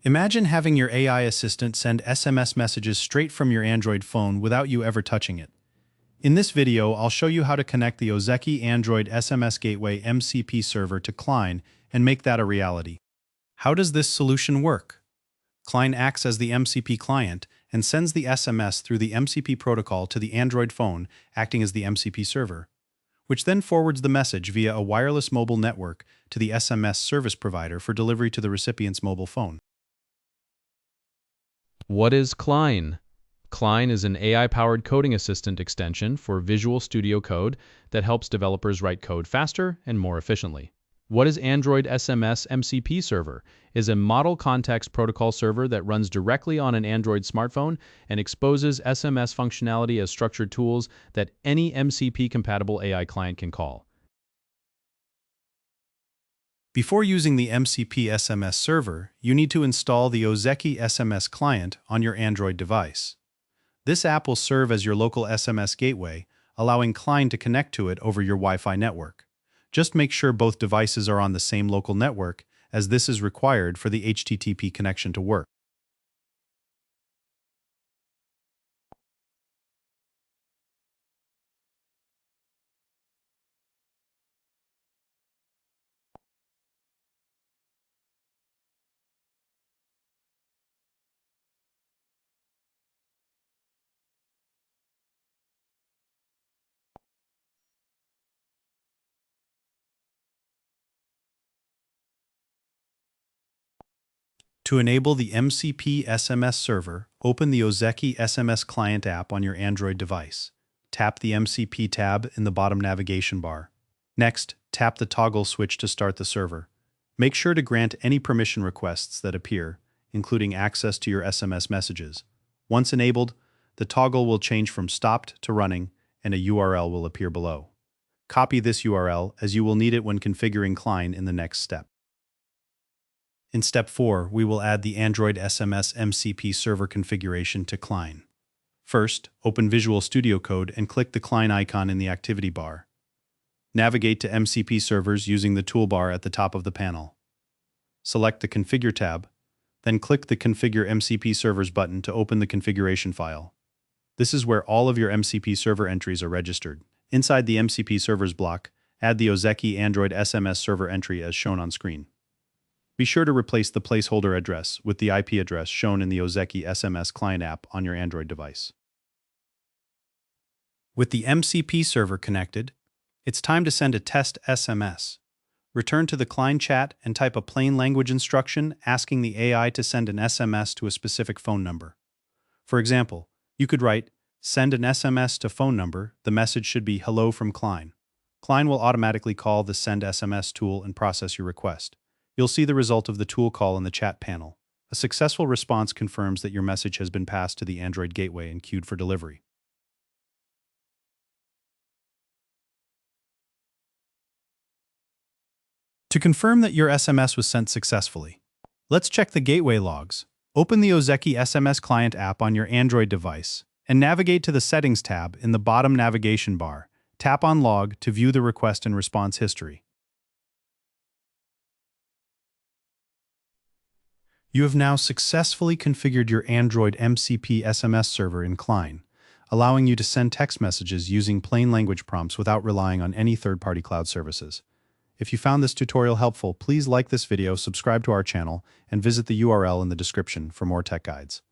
Imagine having your AI assistant send SMS messages straight from your Android phone without you ever touching it. In this video, I'll show you how to connect the Ozeki Android SMS Gateway MCP server to Cline and make that a reality. How does this solution work? Cline acts as the MCP client and sends the SMS through the MCP protocol to the Android phone, acting as the MCP server, which then forwards the message via a wireless mobile network to the SMS service provider for delivery to the recipient's mobile phone. What is Cline? Cline is an AI-powered coding assistant extension for Visual Studio Code that helps developers write code faster and more efficiently. What is Android SMS MCP Server? Is a model context protocol server that runs directly on an Android smartphone and exposes SMS functionality as structured tools that any MCP-compatible AI client can call. Before using the MCP SMS server, you need to install the Ozeki SMS Client on your Android device. This app will serve as your local SMS gateway, allowing Cline to connect to it over your Wi-Fi network. Just make sure both devices are on the same local network, as this is required for the HTTP connection to work. To enable the MCP SMS server, open the Ozeki SMS Client app on your Android device. Tap the MCP tab in the bottom navigation bar. Next, tap the toggle switch to start the server. Make sure to grant any permission requests that appear, including access to your SMS messages. Once enabled, the toggle will change from stopped to running, and a URL will appear below. Copy this URL, as you will need it when configuring Cline in the next step. In Step 4, we will add the Android SMS MCP server configuration to Cline. First, open Visual Studio Code and click the Cline icon in the activity bar. Navigate to MCP servers using the toolbar at the top of the panel. Select the Configure tab, then click the Configure MCP servers button to open the configuration file. This is where all of your MCP server entries are registered. Inside the MCP servers block, add the Ozeki Android SMS server entry as shown on screen. Be sure to replace the placeholder address with the IP address shown in the Ozeki SMS Client app on your Android device. With the MCP server connected, it's time to send a test SMS. Return to the Cline chat and type a plain language instruction asking the AI to send an SMS to a specific phone number. For example, you could write, "Send an SMS to phone number," the message should be "Hello from Cline." Cline will automatically call the Send SMS tool and process your request. You'll see the result of the tool call in the chat panel. A successful response confirms that your message has been passed to the Android gateway and queued for delivery. To confirm that your SMS was sent successfully, let's check the gateway logs. Open the Ozeki SMS Client app on your Android device and navigate to the Settings tab in the bottom navigation bar. Tap on Log to view the request and response history. You have now successfully configured your Android MCP SMS server in Cline, allowing you to send text messages using plain language prompts without relying on any third-party cloud services. If you found this tutorial helpful, please like this video, subscribe to our channel, and visit the URL in the description for more tech guides.